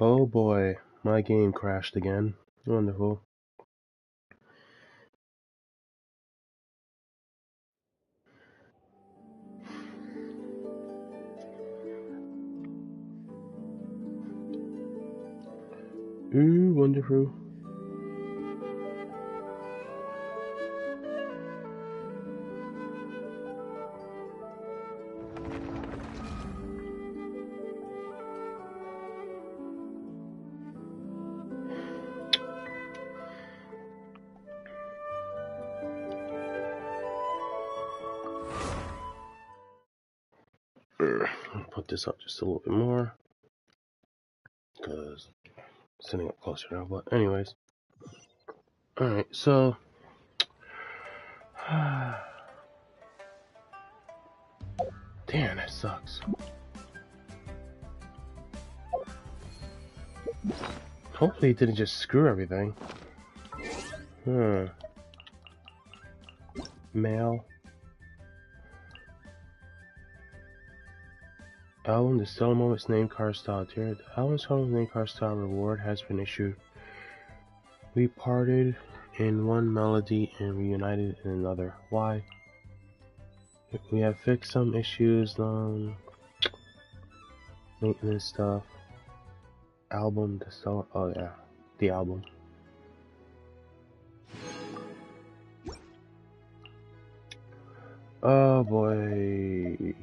Oh boy, my game crashed again. Wonderful. Wonderful. I'll put this up just a little bit more because it's sitting up closer now. But anyways, all right. So, damn, that sucks. Hopefully, it didn't just screw everything. Mail. Album, the Stellar Moments name card style tier. The album's name card style reward has been issued. We parted in one melody and reunited in another. Why? We have fixed some issues, maintenance stuff. Album, the Stellar. Oh yeah, the album. Oh boy.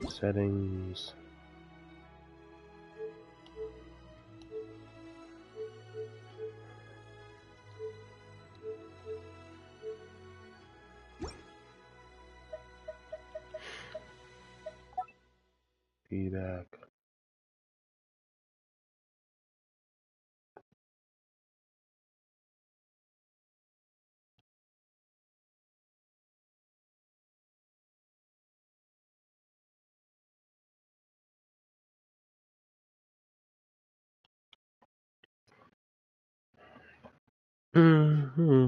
Settings. Feedback. Mm-hmm.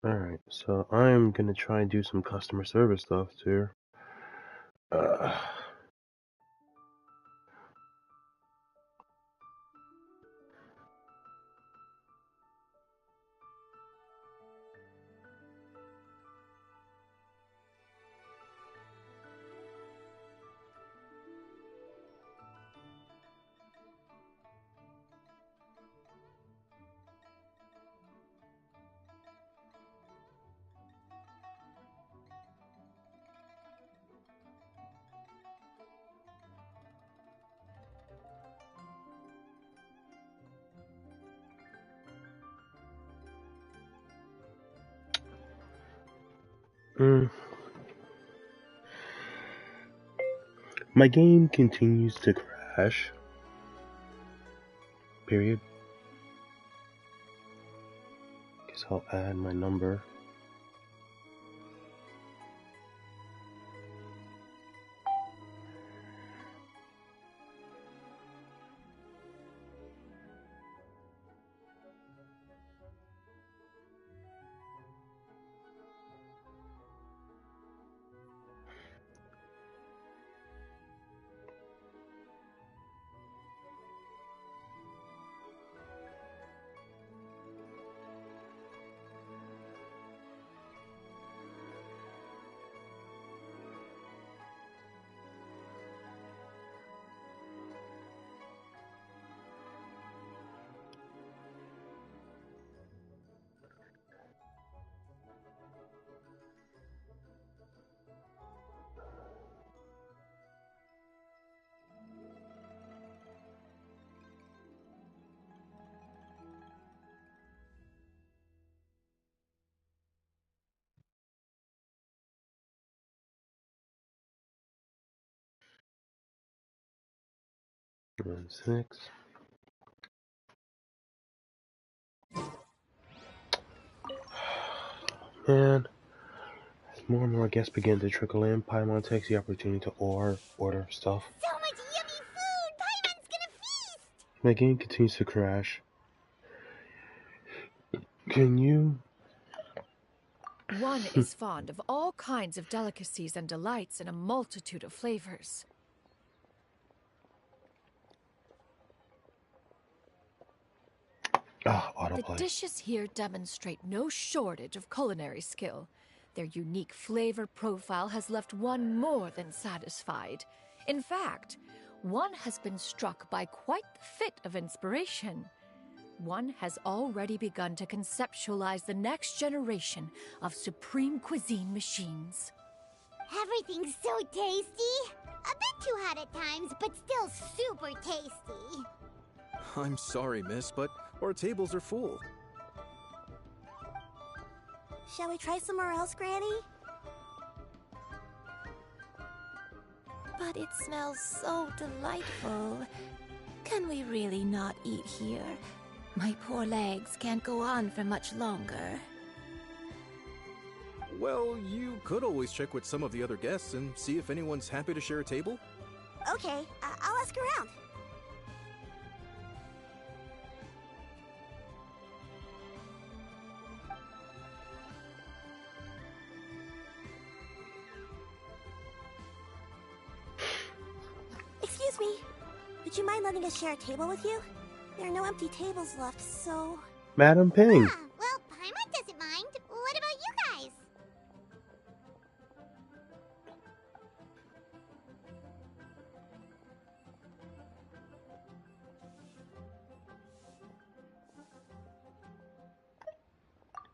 Alright, so I'm gonna try and do some customer service stuff too. Uh, my game continues to crash. Period. Guess I'll add my number. One, 6. Man, More and more guests begin to trickle in. Paimon takes the opportunity to order stuff. So much yummy food! Paimon's gonna feast! My game continues to crash. Can you... One is fond of all kinds of delicacies and delights in a multitude of flavors. Autoplay. The dishes here demonstrate no shortage of culinary skill. Their unique flavor profile has left one more than satisfied. In fact, one has been struck by quite the fit of inspiration. One has already begun to conceptualize the next generation of supreme cuisine machines. Everything's so tasty! A bit too hot at times, but still super tasty. I'm sorry, miss, but our tables are full. Shall we try somewhere else, Granny? But it smells so delightful. Can we really not eat here? My poor legs can't go on for much longer. Well, you could always check with some of the other guests and see if anyone's happy to share a table. Okay, I'll ask around. Excuse me. Would you mind letting us share a table with you? There are no empty tables left, so... Madam Ping. Ah, well, Paimon doesn't mind. What about you guys?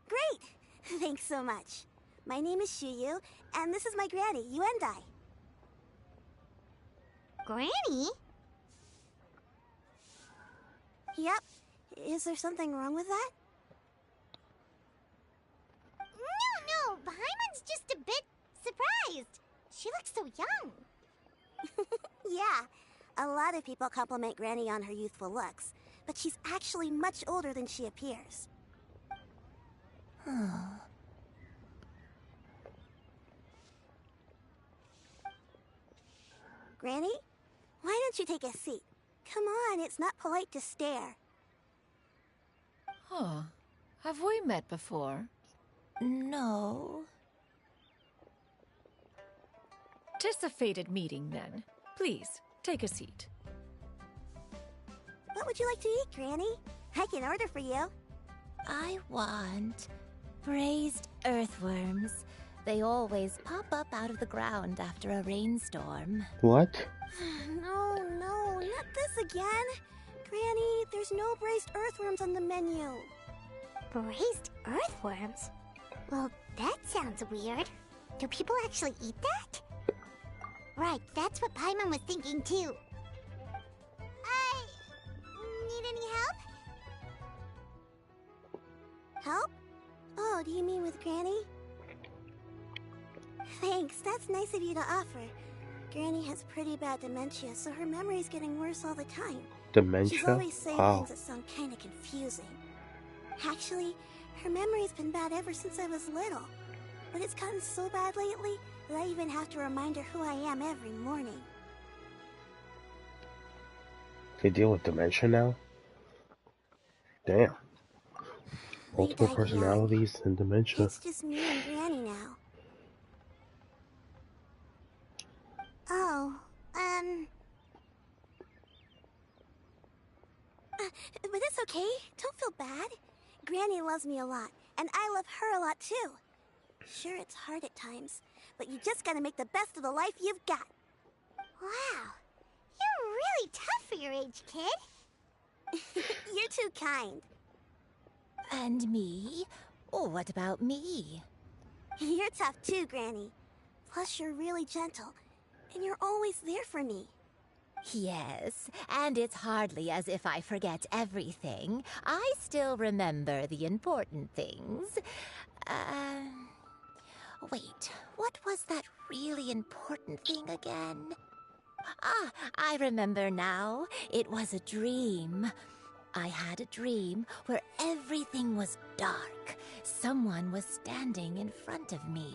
Great! Thanks so much. My name is Shuyu, and this is my granny, Yuendai. Granny? Yep. Is there something wrong with that? No, Paimon's just a bit surprised. She looks so young. Yeah. A lot of people compliment Granny on her youthful looks, but she's actually much older than she appears. Granny? Why don't you take a seat? Come on, it's not polite to stare. Huh. Have we met before? No. 'Tis a fated meeting, then. Please, take a seat. What would you like to eat, Granny? I can order for you. I want braised earthworms. They always pop up out of the ground after a rainstorm. What? No, not this again. Granny, there's no braised earthworms on the menu. Braised earthworms? Well, that sounds weird. Do people actually eat that? Right, that's what Paimon was thinking too. Need any help? Help? Oh, do you mean with Granny? Thanks, that's nice of you to offer. Granny has pretty bad dementia, so her memory's getting worse all the time. Dementia? She's always saying Wow. things that sound kind of confusing. Actually, her memory's been bad ever since I was little. But it's gotten so bad lately that I even have to remind her who I am every morning. They deal with dementia now? Damn. Multiple died young. personalities and dementia. It's just me and Granny now. Oh, but it's okay. Don't feel bad. Granny loves me a lot, and I love her a lot too. Sure, it's hard at times, but you just gotta make the best of the life you've got. Wow, you're really tough for your age, kid. You're too kind. And me? Oh, what about me? You're tough too, Granny. Plus, you're really gentle, and you're always there for me. Yes, and it's hardly as if I forget everything. I still remember the important things. Wait, what was that really important thing again? Ah, I remember now. It was a dream. I had a dream where everything was dark. Someone was standing in front of me.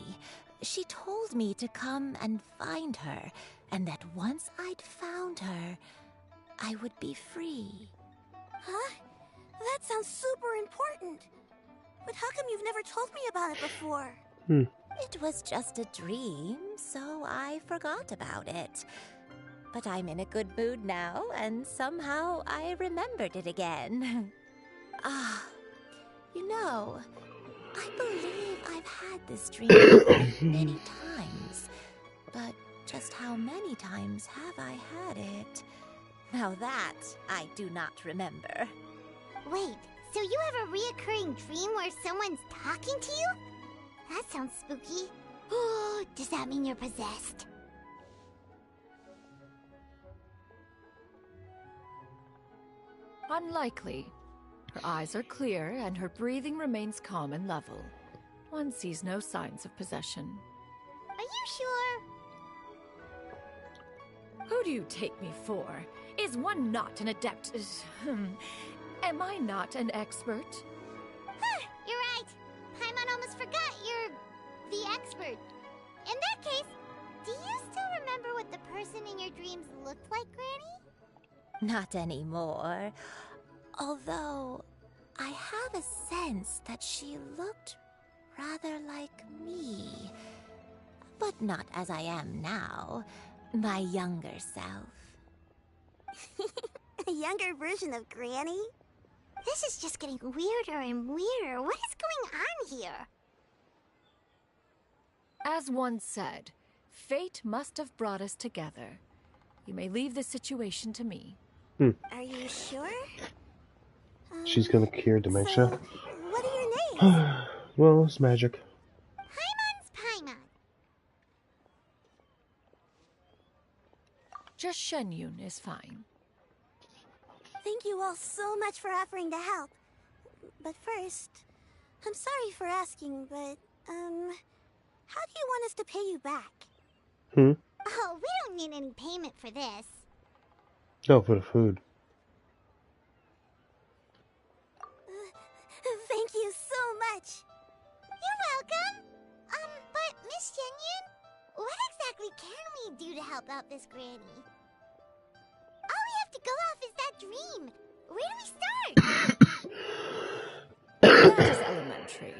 She told me to come and find her, and that once I'd found her, I would be free. Huh? That sounds super important. But how come you've never told me about it before? It was just a dream, so I forgot about it. But I'm in a good mood now, and somehow I remembered it again. You know, I believe I've had this dream many times. But just how many times have I had it? Now that I do not remember. Wait, so you have a reoccurring dream where someone's talking to you? That sounds spooky. Oh, does that mean you're possessed? Unlikely. Her eyes are clear and her breathing remains calm and level. One sees no signs of possession. Are you sure? Who do you take me for? Is one not an adept? Am I not an expert? Huh, you're right. Paimon almost forgot you're the expert. In that case, do you still remember what the person in your dreams looked like, Granny? Not anymore. Although, I have a sense that she looked rather like me. But not as I am now. My younger self. A younger version of Granny? This is just getting weirder and weirder. What is going on here? As one said, fate must have brought us together. You may leave the situation to me. Are you sure? She's gonna cure dementia. So, what are your names? Well, it's magic. Paimon's Paimon. Just Shenyun is fine. Thank you all so much for offering to help. But first, I'm sorry for asking, but, how do you want us to pay you back? Oh, we don't need any payment for this. Oh, for the food. Thank you so much. You're welcome. But Miss Shenyun, what exactly can we do to help out this granny? All we have to go off is that dream. Where do we start? That is elementary.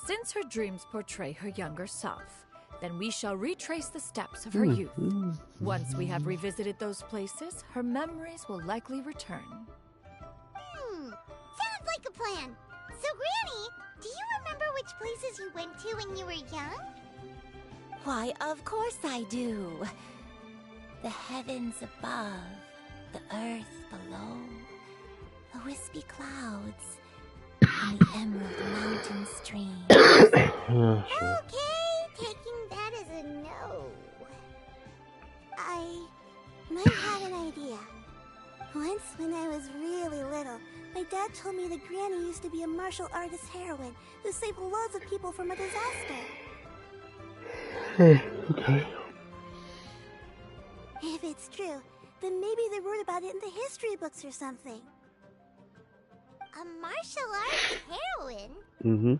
Since her dreams portray her younger self, then we shall retrace the steps of her youth. Once we have revisited those places, her memories will likely return. Sounds like a plan. So, Granny, do you remember which places you went to when you were young? Why, of course I do. The heavens above, the earth below, the wispy clouds, and the emerald mountain stream. Yeah, sure. Okay, taking that as a no. I might have an idea. Once, when I was really little, my dad told me that Granny used to be a martial artist heroine who saved loads of people from a disaster. Okay. If it's true, then maybe they wrote about it in the history books or something. A martial arts heroine? Mm-hmm.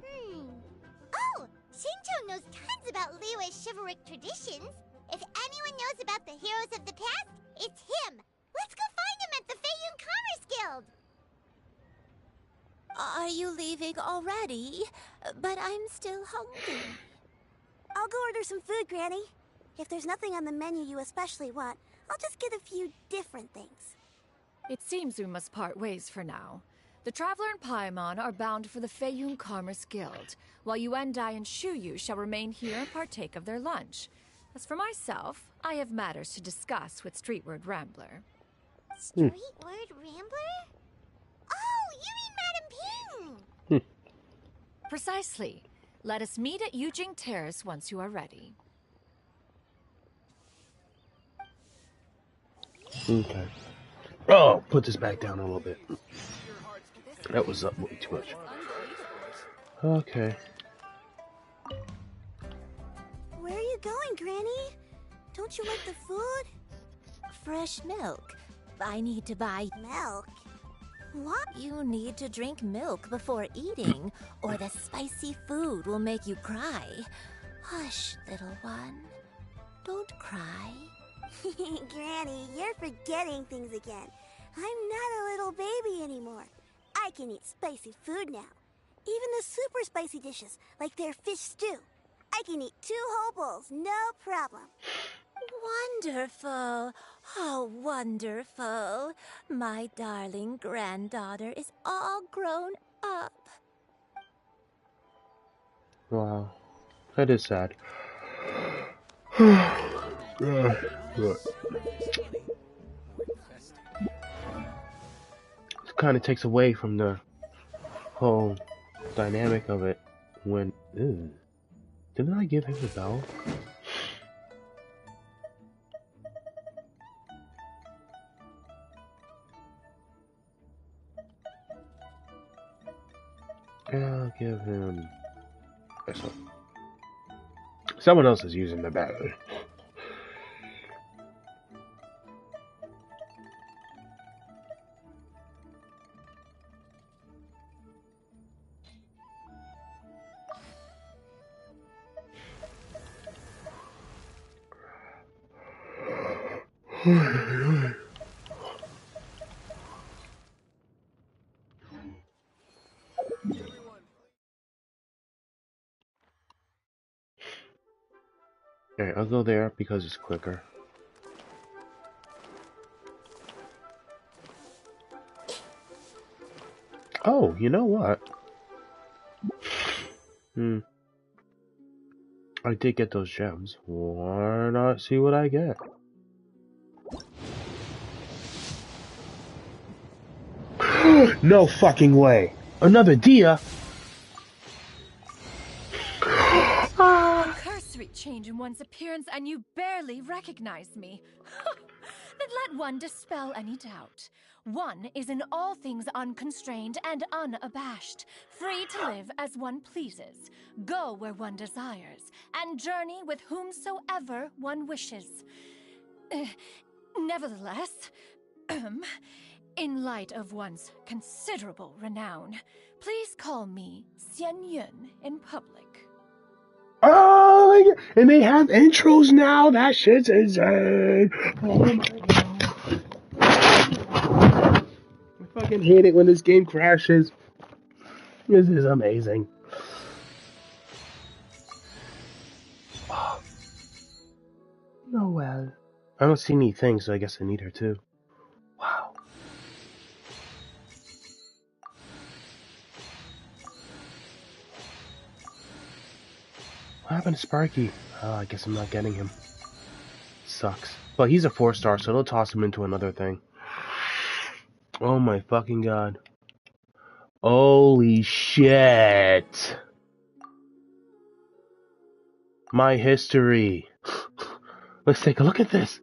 Oh, Shincho knows tons about Liyue's chivalric traditions. If anyone knows about the heroes of the past, it's him. Let's go find him at the Feiyun Commerce Guild. Are you leaving already? But I'm still hungry. I'll go order some food, Granny. If there's nothing on the menu you especially want, I'll just get a few different things. It seems we must part ways for now. The Traveler and Paimon are bound for the Feiyun Commerce Guild, while Yuendai and Shuyu shall remain here and partake of their lunch. As for myself, I have matters to discuss with Streetward Rambler. Streetward Rambler? Oh, you mean Madam Ping! Precisely. Let us meet at Yujing Terrace once you are ready. Okay. Oh, put this back down a little bit. That was up way too much. Okay. Where are you going, Granny? Don't you like the food? Fresh milk. I need to buy Milk? What? You need to drink milk before eating, or the spicy food will make you cry. Hush, little one. Don't cry. Granny, you're forgetting things again. I'm not a little baby anymore. I can eat spicy food now. Even the super spicy dishes, like their fish stew. I can eat 2 whole bowls, no problem. Wonderful. Oh, wonderful. My darling granddaughter is all grown up. Wow. That is sad. It kind of takes away from the whole dynamic of it when... Ew. Didn't I give him the bell? I'll give him this one. Someone else is using the bell. Alright, I'll go there because it's quicker. Oh, you know what? I did get those gems. Why not see what I get? No fucking way! Another Dia? A cursory change in one's appearance and you barely recognize me. Then let one dispel any doubt. One is in all things unconstrained and unabashed, free to live as one pleases, go where one desires, and journey with whomsoever one wishes. Nevertheless, in light of one's considerable renown, please call me Xian Yun in public. Oh my god! And they have intros now? That shit's insane! Oh my god. I fucking hate it when this game crashes. This is amazing. Oh. Noelle. I don't see anything, so I guess I need her too. Wow. What happened to Sparky? Oh, I guess I'm not getting him. Sucks. But he's a 4-star, so they'll toss him into another thing. Oh my fucking god. Holy shit. My history. Let's take a look at this.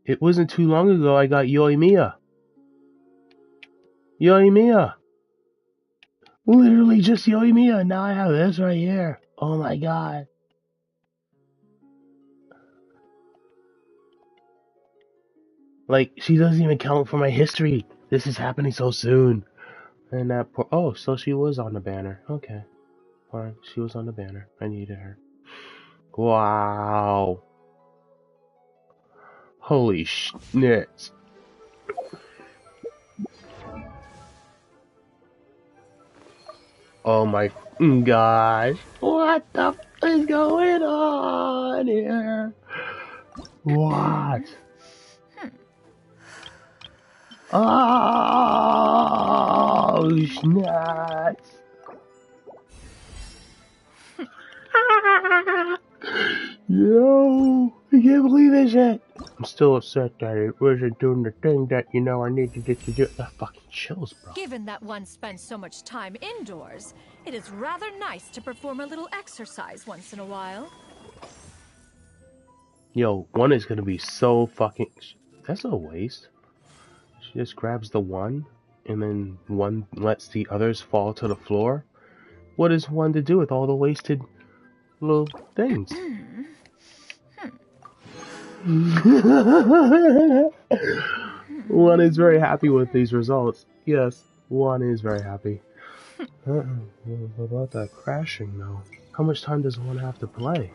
It wasn't too long ago I got Yoimiya. Yoimiya. Literally just Yoimiya. Now I have this right here. Oh my god. Like, she doesn't even count for my history. This is happening so soon. And that poor... Oh, so she was on the banner. Okay. Fine. She was on the banner. I needed her. Wow. Holy shit. Oh my gosh. What the f is going on here? What? Oh, snaps. Yo, I can't believe this shit. I'm still upset that it wasn't doing the thing that, you know, I needed it to do. That fucking chills, bro. Given that one spends so much time indoors, it is rather nice to perform a little exercise once in a while. Yo, one is gonna be so fucking... That's a waste. She just grabs the one, and then one lets the others fall to the floor. What is one to do with all the wasted little things? One is very happy with these results. Yes, one is very happy. What about that crashing though? How much time does one have to play?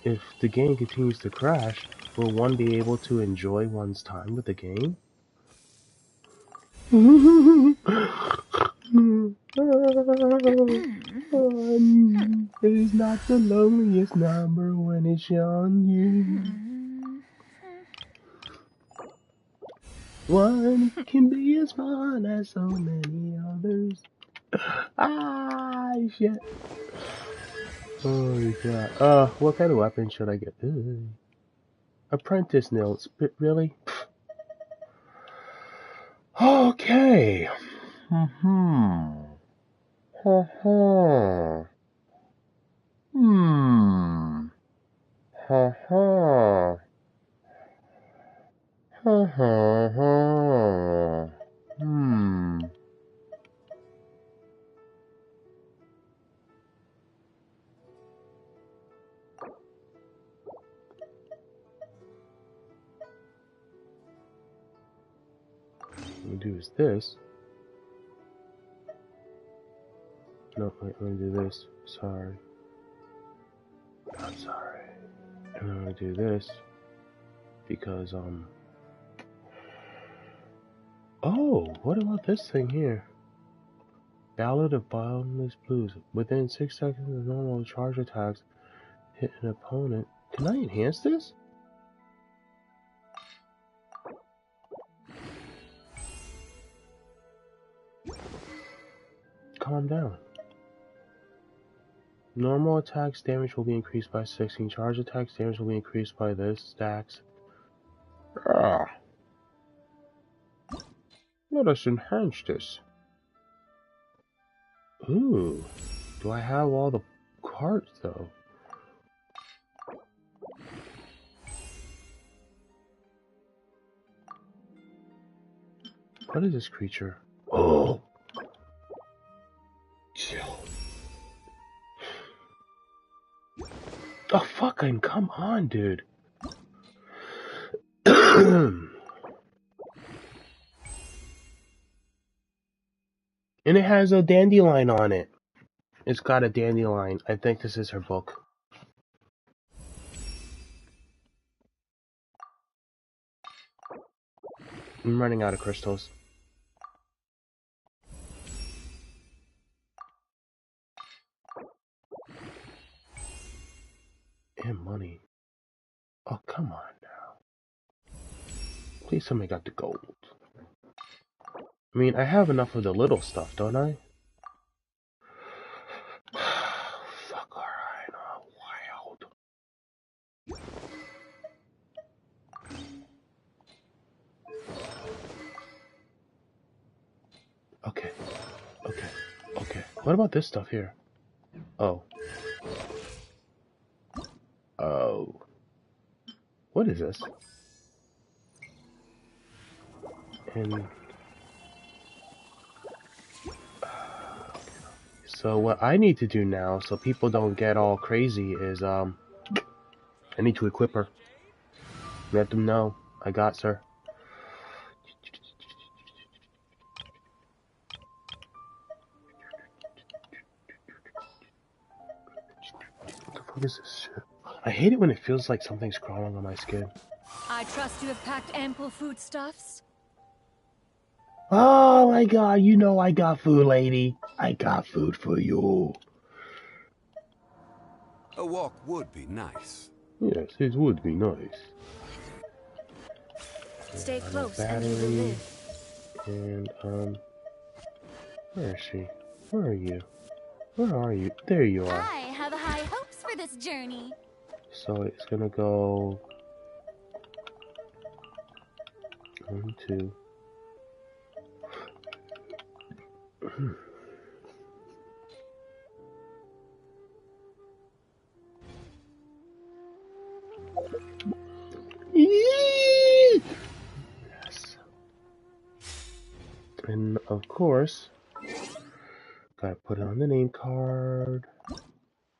If the game continues to crash, will one be able to enjoy one's time with the game? It's not the loneliest number when it's on you. One can be as fun as so many others. Ah, shit. Holy crap. What kind of weapon should I get? Apprentice notes, but really? Okay. Hmm. Ha ha. Hmm. Ha ha. Ha ha ha. Hmm. What we do is this. No, wait, let me do this. Sorry. I'm sorry. And I'm gonna do this because oh, what about this thing here? Ballad of Boundless Blues. Within 6 seconds of normal charge attacks hit an opponent. Can I enhance this? Calm down. Normal attacks damage will be increased by 16. Charge attacks damage will be increased by this. Stacks. Ah. Let us enhance this. Ooh. Do I have all the cards though? What is this creature? Oh. Chill. Oh fucking come on, dude. And it has a dandelion on it. It's got a dandelion. I think this is her book. I'm running out of crystals. And money. Oh, come on now. Please tell me I got the gold. I mean, I have enough of the little stuff, don't I? Fuck, alright, wild. Okay, okay, okay. What about this stuff here? Oh. Oh. What is this? And... So what I need to do now, so people don't get all crazy, is, I need to equip her. Let them know. I got her. What the fuck is this shit? I hate it when it feels like something's crawling on my skin. I trust you have packed ample foodstuffs. Oh my god, you know I got food, lady. I got food for you. A walk would be nice. Yes, it would be nice. Stay close and you will live. And, where is she? Where are you? Where are you? There you are. I have high hopes for this journey. So it's gonna go... 1, 2... Yes. And of course, gotta put it on the name card.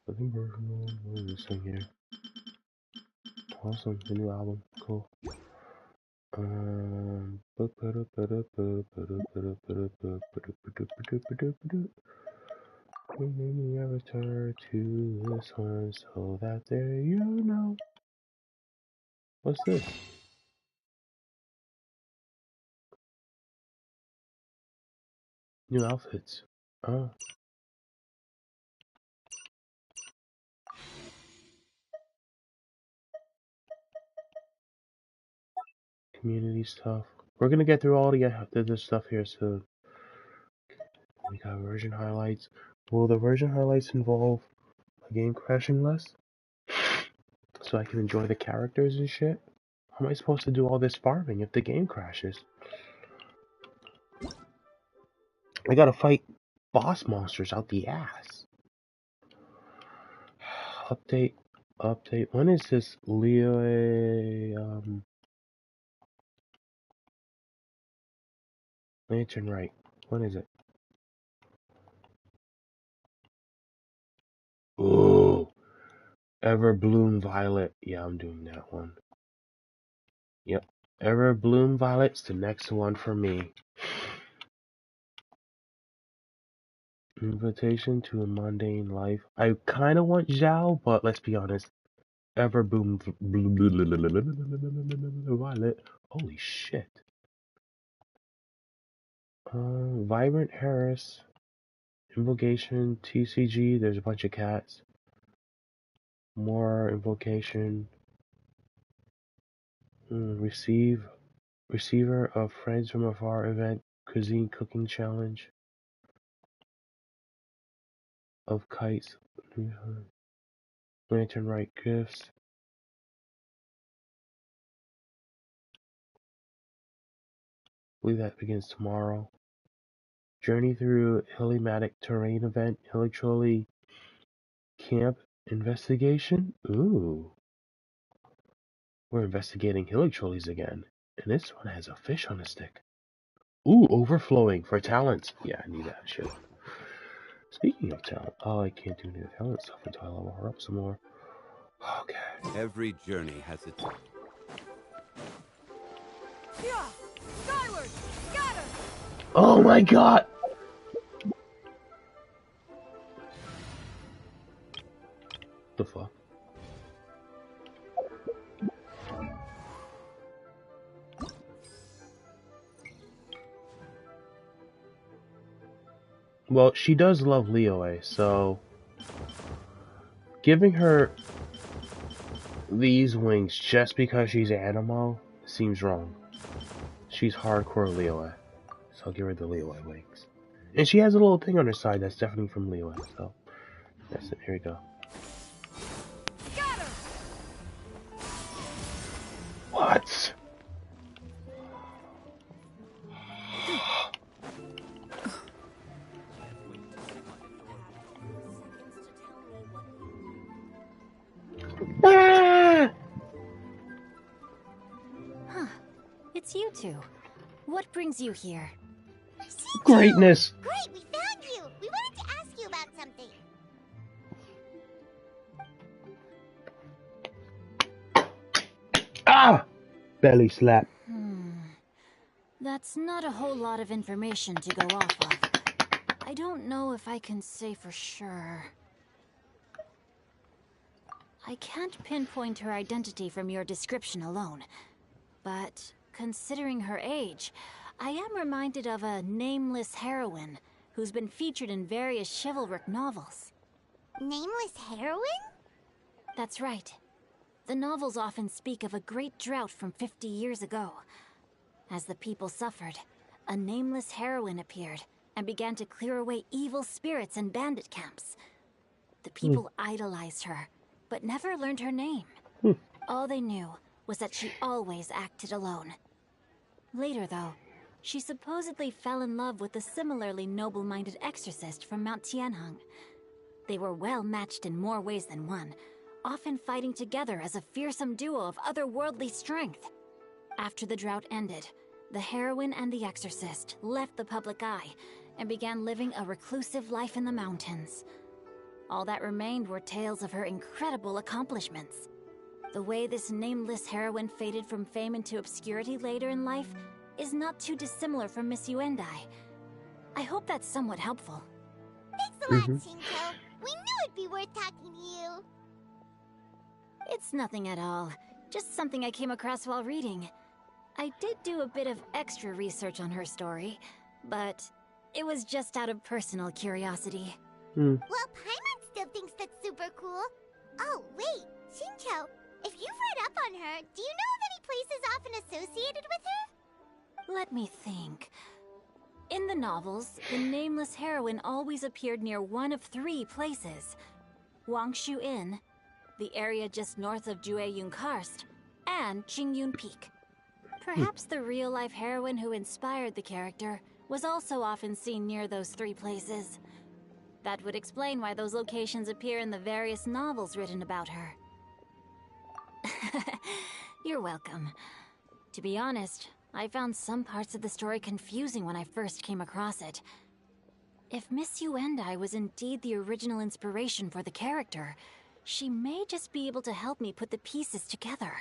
What is this thing here? Awesome, the new album, cool. We may never return to this one so that there you know. What's this? New outfits. Oh. Community stuff. We're gonna get through all the stuff here soon. We got version highlights. Will the version highlights involve a game crashing less? So I can enjoy the characters and shit? How am I supposed to do all this farming if the game crashes? I gotta fight boss monsters out the ass. Update. Update. When is this Leo Lantern Right? When is it? Ooh. Ever Bloom Violet. Yeah, I'm doing that one. Yep. Ever Bloom Violet's the next one for me. Invitation to a mundane life. I kind of want Zhao, but let's be honest. Ever Bloom Violet. Holy shit. Vibrant Harris. Invocation. TCG. There's a bunch of cats. More invocation. Receiver of Friends from Afar event. Cuisine cooking challenge. Of kites. Lantern Right gifts. I believe that begins tomorrow. Journey through Hillymatic terrain event. Hilly Trolley camp investigation. Ooh. We're investigating hilly trolleys again. And this one has a fish on a stick. Ooh, overflowing for talents. Yeah, I need that shit. Speaking of talent, oh, I can't do new talent stuff until I level her up some more. Okay. Every journey has its... Yeah! Skyward! Scatter! Oh my god! The fuck? Well, she does love Liyue, so giving her these wings just because she's Animo seems wrong. She's hardcore Liyue, so I'll give her the Liyue wings. And she has a little thing on her side that's definitely from Liyue, so that's it. Here we go. Scatter! What? Huh. It's you two. What brings you here? Greatness! Great, we found you! We wanted to ask you about something. Ah! Belly slap. That's not a whole lot of information to go off of. I don't know if I can say for sure. I can't pinpoint her identity from your description alone. But considering her age, I am reminded of a nameless heroine who's been featured in various chivalric novels. Nameless heroine? That's right. The novels often speak of a great drought from 50 years ago. As the people suffered, a nameless heroine appeared and began to clear away evil spirits in bandit camps. The people idolized her, but never learned her name. All they knew was that she always acted alone. Later, though, she supposedly fell in love with a similarly noble-minded exorcist from Mount Tianheng. They were well matched in more ways than one, often fighting together as a fearsome duo of otherworldly strength. After the drought ended, the heroine and the exorcist left the public eye and began living a reclusive life in the mountains. All that remained were tales of her incredible accomplishments. The way this nameless heroine faded from fame into obscurity later in life is not too dissimilar from Miss Yuendai. I hope that's somewhat helpful. Thanks a lot, Shinto. We knew it'd be worth talking to you. It's nothing at all. Just something I came across while reading. I did do a bit of extra research on her story, but it was just out of personal curiosity. Well, Paimon still thinks that's super cool. Oh, wait, Shinto, if you've read up on her, do you know of any places often associated with her? Let me think. In the novels, the nameless heroine always appeared near one of 3 places. Wangshu Inn, the area just north of Jueyun Karst, and Jingyun Peak. Perhaps the real-life heroine who inspired the character was also often seen near those 3 places. That would explain why those locations appear in the various novels written about her. You're welcome. To be honest, I found some parts of the story confusing when I first came across it. If Miss Yuendai was indeed the original inspiration for the character, she may just be able to help me put the pieces together.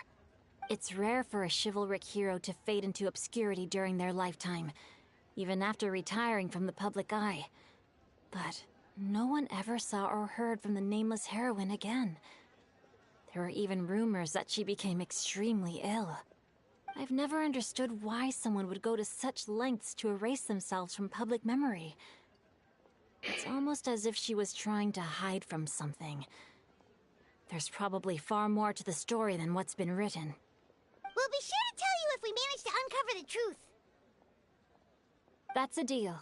It's rare for a chivalric hero to fade into obscurity during their lifetime, even after retiring from the public eye. But no one ever saw or heard from the nameless heroine again. There were even rumors that she became extremely ill. I've never understood why someone would go to such lengths to erase themselves from public memory. It's almost as if she was trying to hide from something. There's probably far more to the story than what's been written. We'll be sure to tell you if we manage to uncover the truth. That's a deal.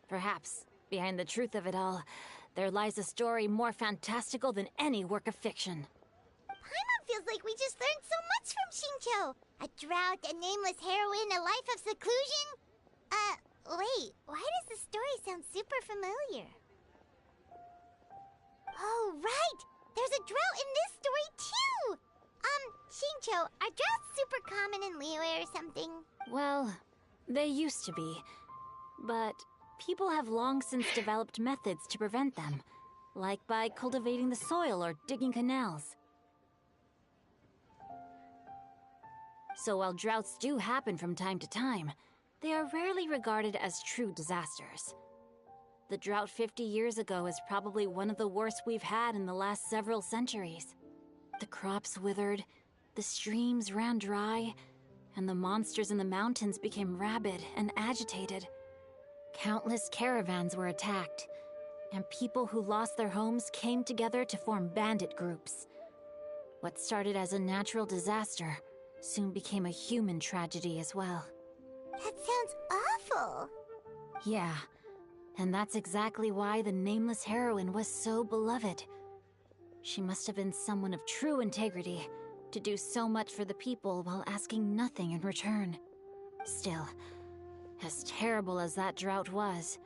Perhaps, behind the truth of it all, there lies a story more fantastical than any work of fiction. Paimon feels like we just learned so much from Shinto. A drought, a nameless heroine, a life of seclusion. Wait, why does the story sound super familiar? Oh, right! There's a drought in this story, too! Shincho, are droughts super common in Liyue or something? Well, they used to be. But people have long since developed methods to prevent them, like by cultivating the soil or digging canals. So while droughts do happen from time to time, they are rarely regarded as true disasters. The drought 50 years ago is probably one of the worst we've had in the last several centuries. The crops withered, the streams ran dry, and the monsters in the mountains became rabid and agitated. Countless caravans were attacked, and people who lost their homes came together to form bandit groups. What started as a natural disaster soon became a human tragedy as well. That sounds awful. Yeah, and that's exactly why the nameless heroine was so beloved. She must have been someone of true integrity, to do so much for the people while asking nothing in return. Still, as terrible as that drought was,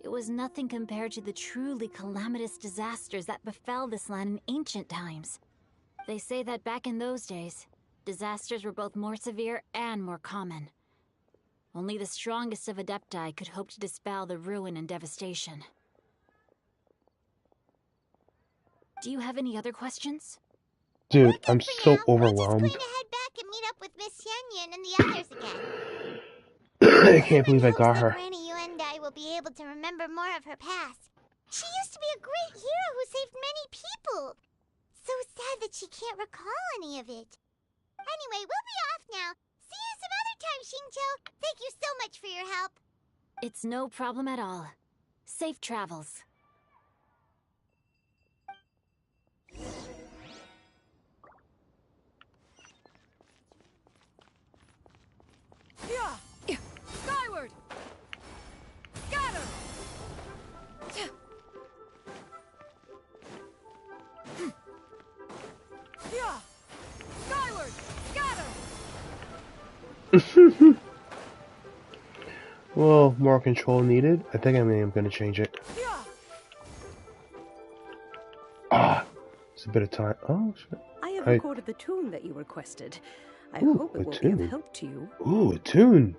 it was nothing compared to the truly calamitous disasters that befell this land in ancient times. They say that back in those days, disasters were both more severe and more common. Only the strongest of Adepti could hope to dispel the ruin and devastation. Do you have any other questions? Dude, I'm so overwhelmed. We're just going to head back and meet up with Miss Yanyan and the others again. I can't believe I got her. Granny Yuendai will be able to remember more of her past. She used to be a great hero who saved many people. So sad that she can't recall any of it. Anyway, we'll be off now. See you some other time, Shincho. Thank you so much for your help. It's no problem at all. Safe travels. Yeah! Skyward! Scatter! Yeah! Skyward! Scatter! Well, more control needed. I think I'm gonna change it. Yeah! Ah, it's a bit of time. Oh, shit. I have recorded the tune that you requested. I Ooh, hope it a will be tune. of help to you. Ooh, a tune.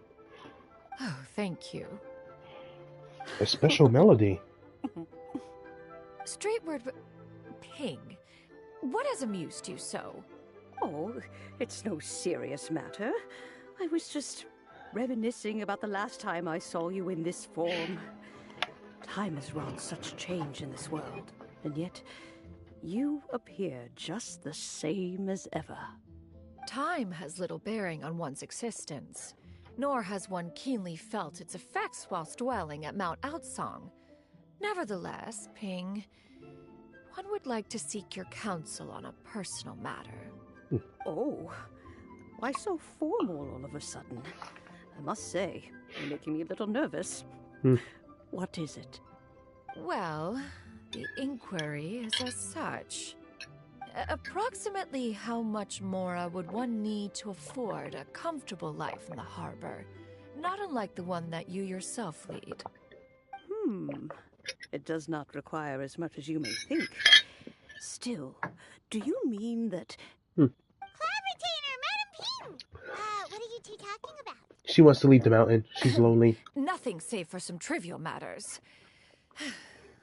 Oh, thank you. A special melody. Straight word, Ping. What has amused you so? Oh, it's no serious matter. I was just reminiscing about the last time I saw you in this form. Time has wrought such change in this world, and yet you appear just the same as ever. Time has little bearing on one's existence, nor has one keenly felt its effects whilst dwelling at Mount Outsong. Nevertheless, Ping, one would like to seek your counsel on a personal matter. Oh, why so formal all of a sudden? I must say, you're making me a little nervous. What is it? Well, the inquiry is as such. Approximately how much more would one need to afford a comfortable life in the harbor, not unlike the one that you yourself lead? It does not require as much as you may think. Still, do you mean that... Cloud Retainer, Madam Ping! What are you two talking about? She wants to leave the mountain. She's lonely. Nothing save for some trivial matters.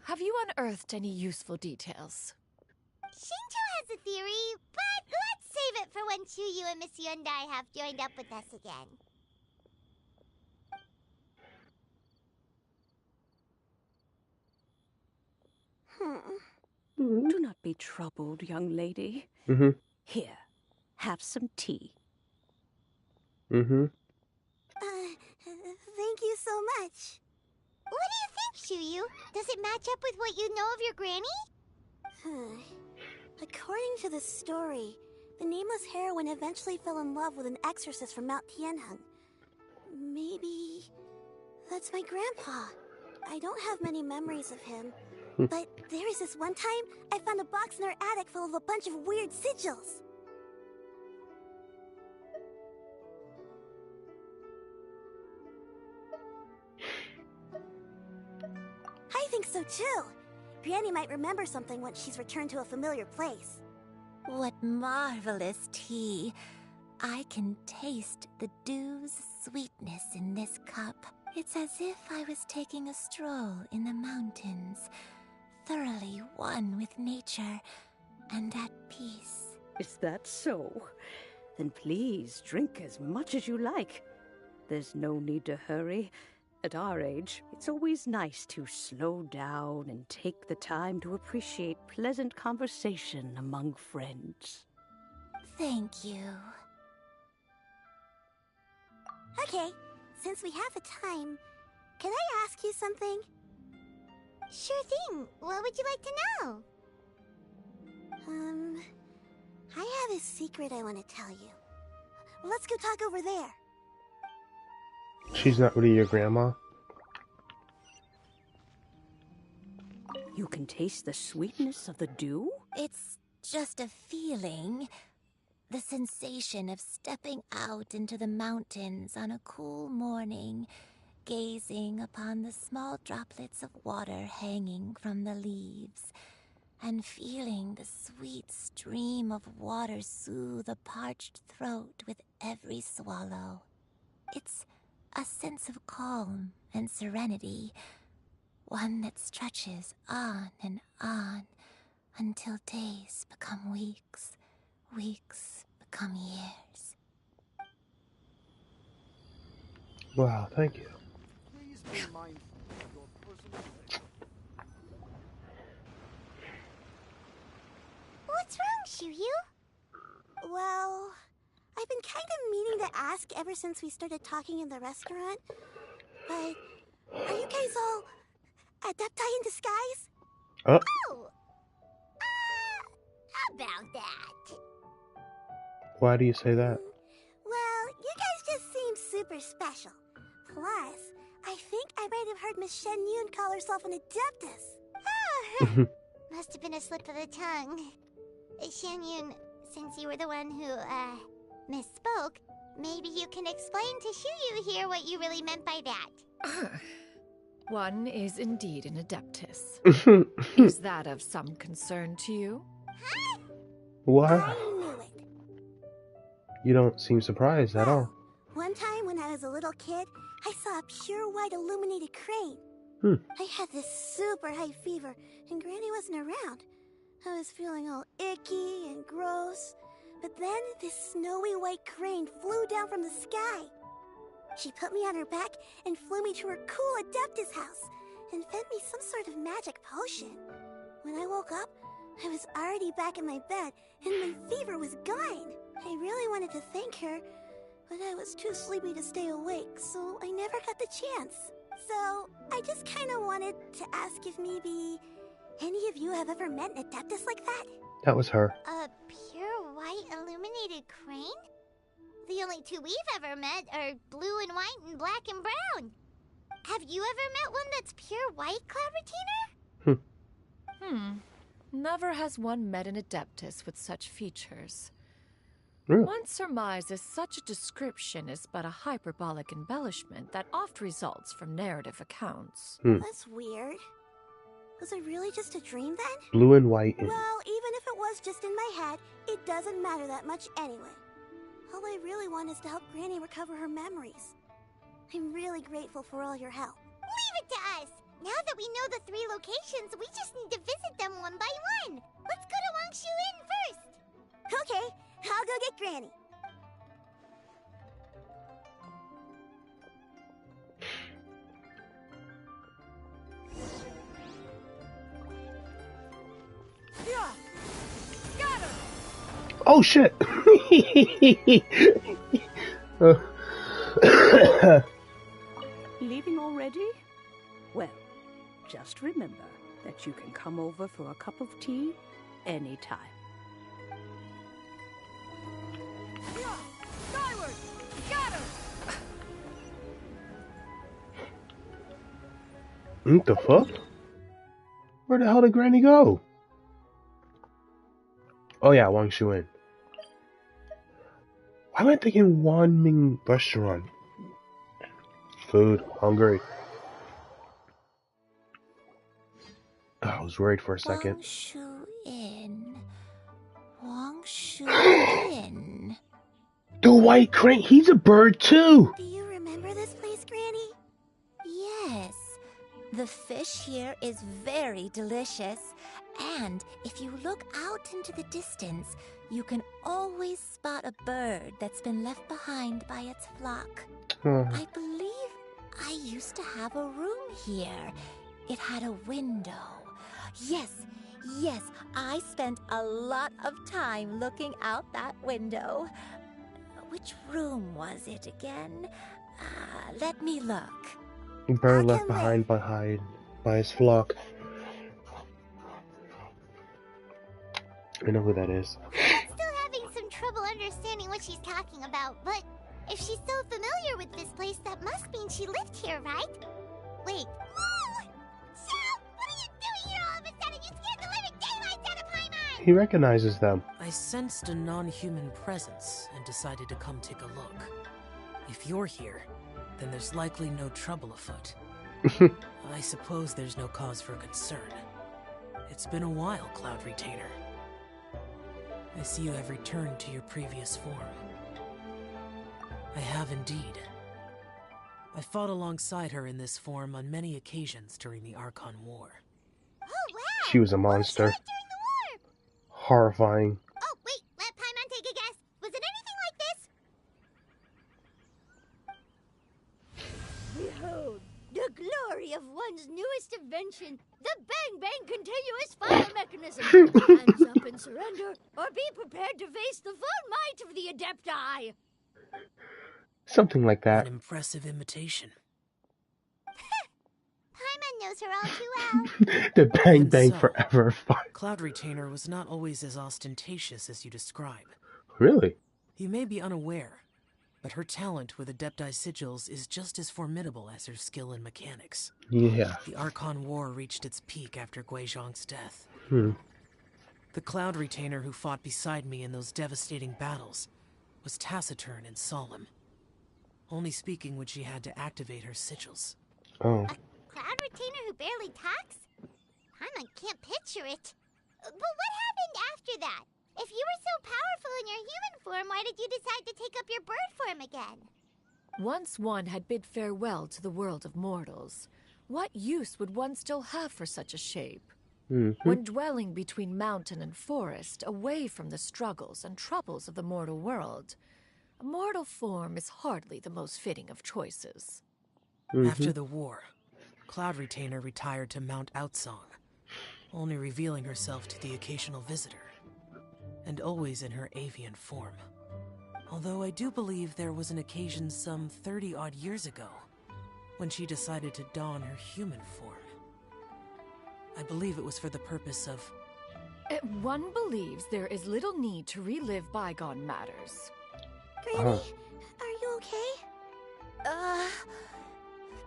Have you unearthed any useful details? Shinjo has a theory, but let's save it for when Chuyu and Miss Yundai have joined up with us again. Do not be troubled, young lady. Here, have some tea. Thank you so much. What do you think, Chuyu? Does it match up with what you know of your granny? According to the story, the nameless heroine eventually fell in love with an exorcist from Mount Tianheng. Maybe that's my grandpa. I don't have many memories of him, but there was this one time I found a box in our attic full of a bunch of weird sigils. I think so too. Granny might remember something once she's returned to a familiar place. What marvelous tea. I can taste the dew's sweetness in this cup. It's as if I was taking a stroll in the mountains, thoroughly one with nature and at peace. Is that so? Then please drink as much as you like. There's no need to hurry. At our age, it's always nice to slow down and take the time to appreciate pleasant conversation among friends. Thank you. Okay, since we have the time, can I ask you something? Sure thing. What would you like to know? I have a secret I want to tell you. Let's go talk over there. She's not really your grandma. You can taste the sweetness of the dew? It's just a feeling. The sensation of stepping out into the mountains on a cool morning, gazing upon the small droplets of water hanging from the leaves, and feeling the sweet stream of water soothe a parched throat with every swallow. It's a sense of calm and serenity, one that stretches on and on until days become weeks, weeks become years. Wow, thank you. Please be mindful of your personal health. What's wrong, Chuyu? Well, I've been kind of meaning to ask ever since we started talking in the restaurant, but are you guys all adepti in disguise? Oh. Oh! About that. Why do you say that? Well, you guys just seem super special. Plus, I think I might have heard Miss Shen Yun call herself an adeptus. Oh, must have been a slip of the tongue. Shen Yun, since you were the one who, misspoke, maybe you can explain to Chuyu here what you really meant by that. One is indeed an adeptus. Is that of some concern to you? Huh? What? I knew it. You don't seem surprised at all. One time when I was a little kid, I saw a pure white illuminated crane. I had this super high fever, and Granny wasn't around. I was feeling all icky and gross. But then this snowy white crane flew down from the sky. She put me on her back and flew me to her cool Adeptus house. and fed me some sort of magic potion. When I woke up, I was already back in my bed, and my fever was gone. I really wanted to thank her, but I was too sleepy to stay awake, so I never got the chance. So, I just kind of wanted to ask if maybe any of you have ever met an Adeptus like that? That was her. A pure white illuminated crane? The only two we've ever met are blue and white and black and brown. Have you ever met one that's pure white, Cloud Retainer? Never has one met an Adeptus with such features. Really? One surmises such a description is but a hyperbolic embellishment that oft results from narrative accounts. That's weird. Was it really just a dream then? Blue and white. Well, even if it was just in my head, it doesn't matter that much anyway. All I really want is to help Granny recover her memories. I'm really grateful for all your help. Leave it to us! Now that we know the 3 locations, we just need to visit them one by one. Let's go to Wangshu Inn first. Okay, I'll go get Granny. Oh shit! Leaving already? Well, just remember that you can come over for a cup of tea anytime. Skyward! Got her! What the fuck? Where the hell did Granny go? Oh yeah, Wangshu Inn. Why am I thinking Wanming restaurant? Food, hungry. Oh, I was worried for a second. Wangshu Inn. Wangshu Inn. The white crane, he's a bird too! Do you remember this place, Granny? Yes. The fish here is very delicious. And if you look out into the distance, you can always spot a bird that's been left behind by its flock. I believe I used to have a room here. It had a window. Yes, I spent a lot of time looking out that window. Which room was it again? Let me look. Bird left behind by his flock. I know who that is. I'm still having some trouble understanding what she's talking about, but if she's so familiar with this place, that must mean she lived here, right? Wait. Whoa! Shell! What are you doing here all of a sudden? You scared the living daylights out of Paimon! He recognizes them. I sensed a non-human presence and decided to come take a look. If you're here, then there's likely no trouble afoot. I suppose there's no cause for concern. It's been a while, Cloud Retainer. I see you have returned to your previous form. I have indeed. I fought alongside her in this form on many occasions during the Archon War. Oh, wow! She was a monster. What was she like during the war? Horrifying. Oh, wait, let Paimon take a guess. Was it anything like this? Behold, the glory of one's newest invention, the Bang Bang Continuous Fire Mechanism. Hands up and surrender, or be prepared to face the full might of the Adepti. Something like that. An impressive imitation. Paimon knows her all too well. The Bang And Bang so, Forever fight. Cloud Retainer was not always as ostentatious as you describe. Really? You may be unaware, but her talent with Adepti sigils is just as formidable as her skill in mechanics. Yeah. The Archon War reached its peak after Guizhong's death. The Cloud Retainer who fought beside me in those devastating battles was taciturn and solemn, only speaking when she had to activate her sigils. Oh. A Cloud Retainer who barely talks? Paimon can't picture it. But what happened after that? If you were so powerful in your human form, why did you decide to take up your bird form again? Once one had bid farewell to the world of mortals, what use would one still have for such a shape? When dwelling between mountain and forest, away from the struggles and troubles of the mortal world, a mortal form is hardly the most fitting of choices. After the war, Cloud Retainer retired to Mount Outsong, only revealing herself to the occasional visitor, and always in her avian form. Although I do believe there was an occasion some 30-odd years ago when she decided to don her human form. I believe it was for the purpose of... One believes there is little need to relive bygone matters. Granny, are you okay?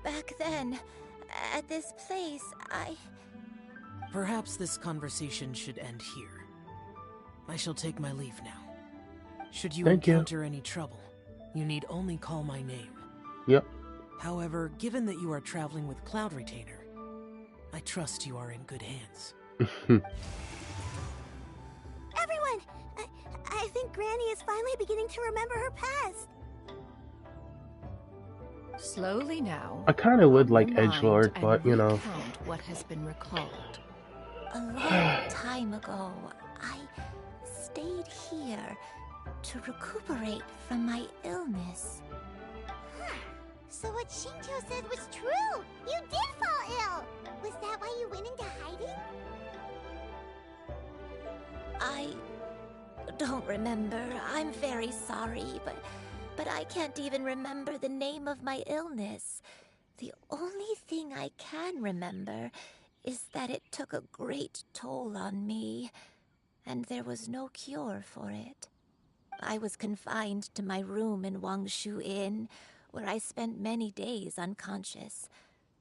Back then, at this place, Perhaps this conversation should end here. I shall take my leave now. Should you encounter any trouble, you need only call my name. Yep. However, given that you are traveling with Cloud Retainer, I trust you are in good hands. Everyone! I think Granny is finally beginning to remember her past. Slowly now. I kind of would like edgelord, but you know. What has been recalled. A long time ago, I stayed here to recuperate from my illness. Huh. So what Shinto said was true! You did fall ill! Was that why you went into hiding? I don't remember. I'm very sorry, but I can't even remember the name of my illness. The only thing I can remember is that it took a great toll on me, and there was no cure for it. I was confined to my room in Wangshu Inn, where I spent many days unconscious.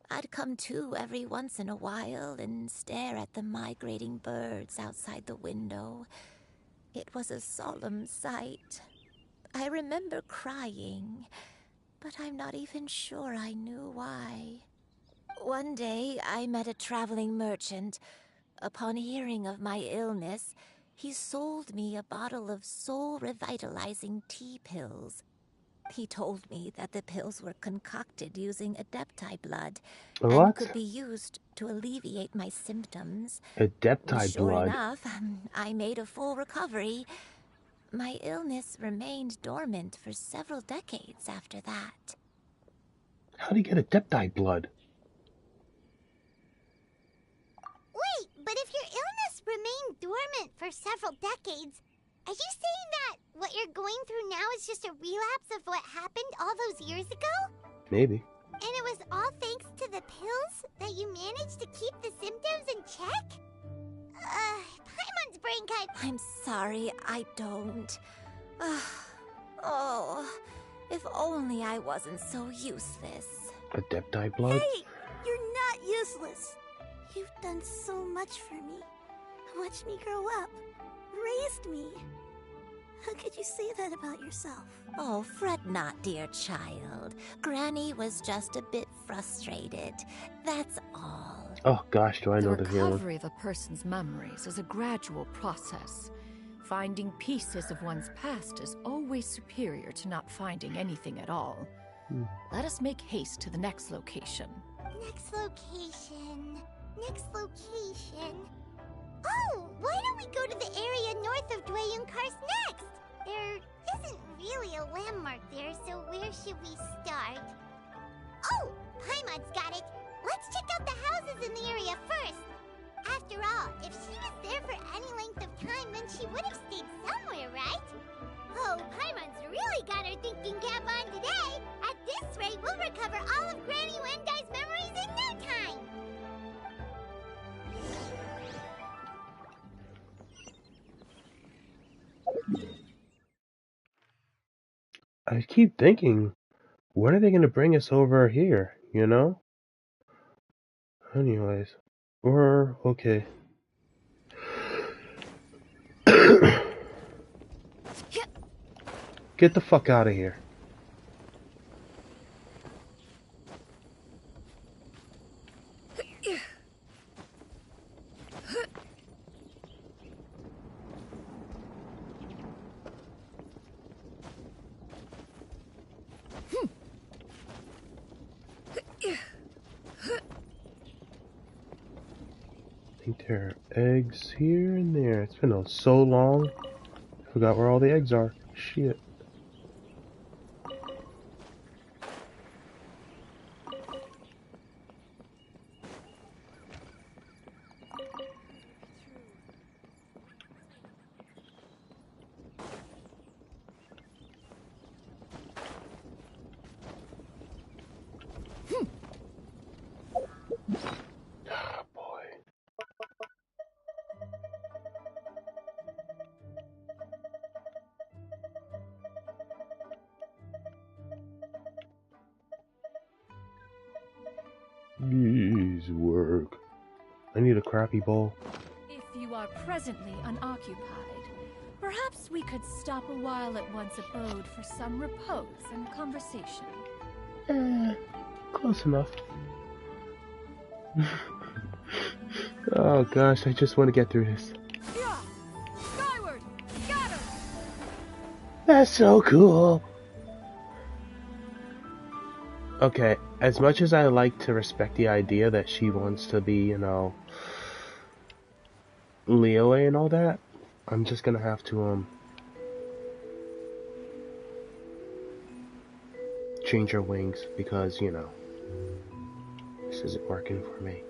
I'd come to every once in a while and stare at the migrating birds outside the window. It was a solemn sight. I remember crying, but I'm not even sure I knew why. One day, I met a traveling merchant. Upon hearing of my illness, he sold me a bottle of soul-revitalizing tea pills. He told me that the pills were concocted using Adepti blood and could be used to alleviate my symptoms. Adepti Sure blood? enough, I made a full recovery. My illness remained dormant for several decades after that. How do you get Adepti blood? Wait, but if your illness remained dormant for several decades, are you saying that what you're going through now is just a relapse of what happened all those years ago? Maybe. And it was all thanks to the pills that you managed to keep the symptoms in check? Paimon's brain cut. I'm sorry, I don't. Oh, if only I wasn't so useless. Adepti blood? Hey, you're not useless. You've done so much for me. Watched me grow up. Raised me. How could you say that about yourself? Oh, fret not, dear child. Granny was just a bit frustrated. That's all. Oh gosh, do I know the feeling. The recovery of a person's memories is a gradual process. Finding pieces of one's past is always superior to not finding anything at all. Let us make haste to the next location. Next location. Next location. Oh, why don't we go to the area north of Dwayun Karst next? There isn't really a landmark there, so where should we start? Oh, Paimon's got it. Let's check out the houses in the area first. After all, if she was there for any length of time, then she would have stayed somewhere, right? Oh, Paimon's really got her thinking cap on today. At this rate, we'll recover all of Granny Wendai's memories in no time. I keep thinking, when are they going to bring us over here, you know? Anyways, we're okay. Get the fuck out of here. I think there are eggs here and there. It's been so long. I forgot where all the eggs are. Shit. Please work. I need a crappy bowl. If you are presently unoccupied, perhaps we could stop a while at one's abode for some repose and conversation. Close enough. Oh gosh, I just want to get through this. Skyward! Got him! That's so cool. Okay, as much as I like to respect the idea that she wants to be, you know, Leeway and all that, I'm just gonna have to, change her wings because, you know, this isn't working for me.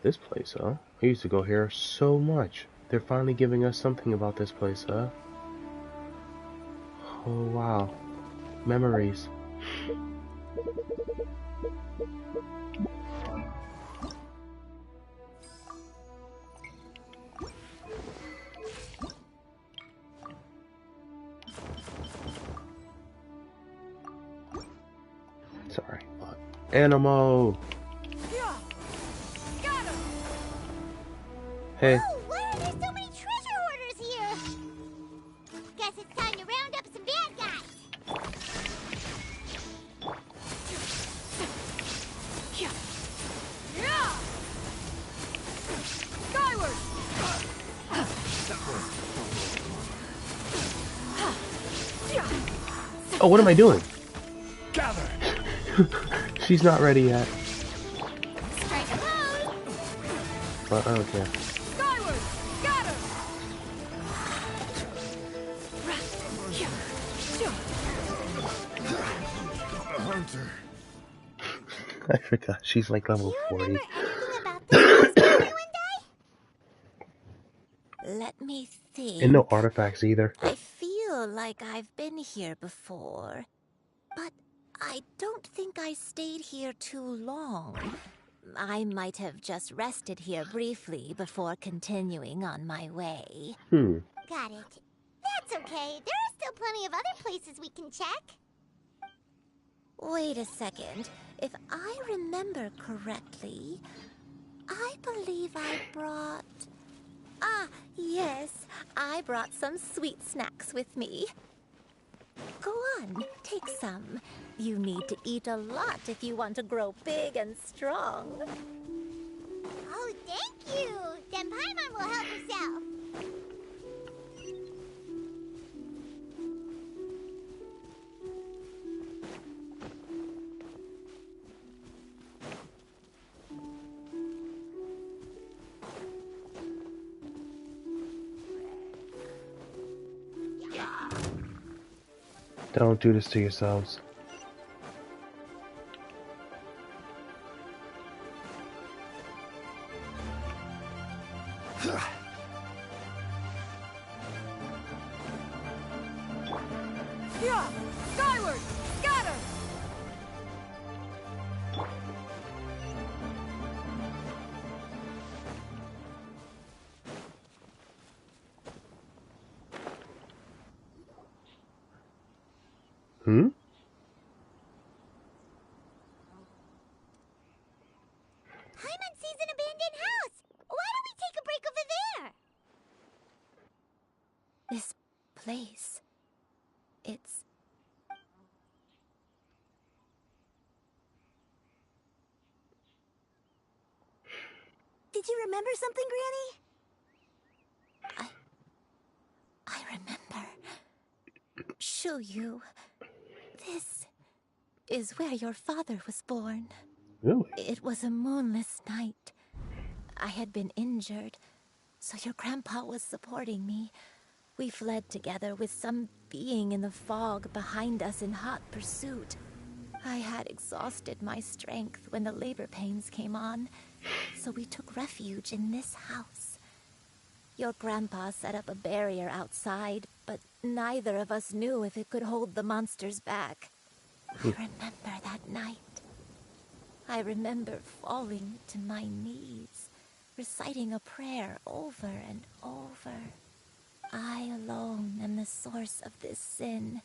This place, huh? I used to go here so much. They're finally giving us something about this place, huh? Oh wow. Memories. Sorry, but Animo. Got him! Hey. Oh, why are there so many treasure hoarders here? Guess it's time to round up some bad guys. Skyward! Oh, what am I doing? Gather! She's not ready yet. Strike a pose. But I don't care. Skyward! Got him! A hunter. I forgot. She's like level 40. Remember anything about this place before you and Let me think. And no artifacts either. I feel like I've been here before, but I don't think I stayed here too long. I might have just rested here briefly before continuing on my way. Got it. That's okay. There are still plenty of other places we can check. Wait a second. If I remember correctly, I believe I brought... Ah, yes. I brought some sweet snacks with me. Go on, take some. You need to eat a lot if you want to grow big and strong. Oh, thank you. Then Paimon will help herself. Don't do this to yourselves. Skyward! Got him! Paimon sees an abandoned house. Why don't we take a break over there? This place... it's... Did you remember something, Granny? I remember. Shuyu, this is where your father was born. Really? It was a moonless night. I had been injured, so your grandpa was supporting me. We fled together with some being in the fog behind us in hot pursuit. I had exhausted my strength when the labor pains came on, so we took refuge in this house. Your grandpa set up a barrier outside, but neither of us knew if it could hold the monsters back. I remember that night. I remember falling to my knees, reciting a prayer over and over. I alone am the source of this sin.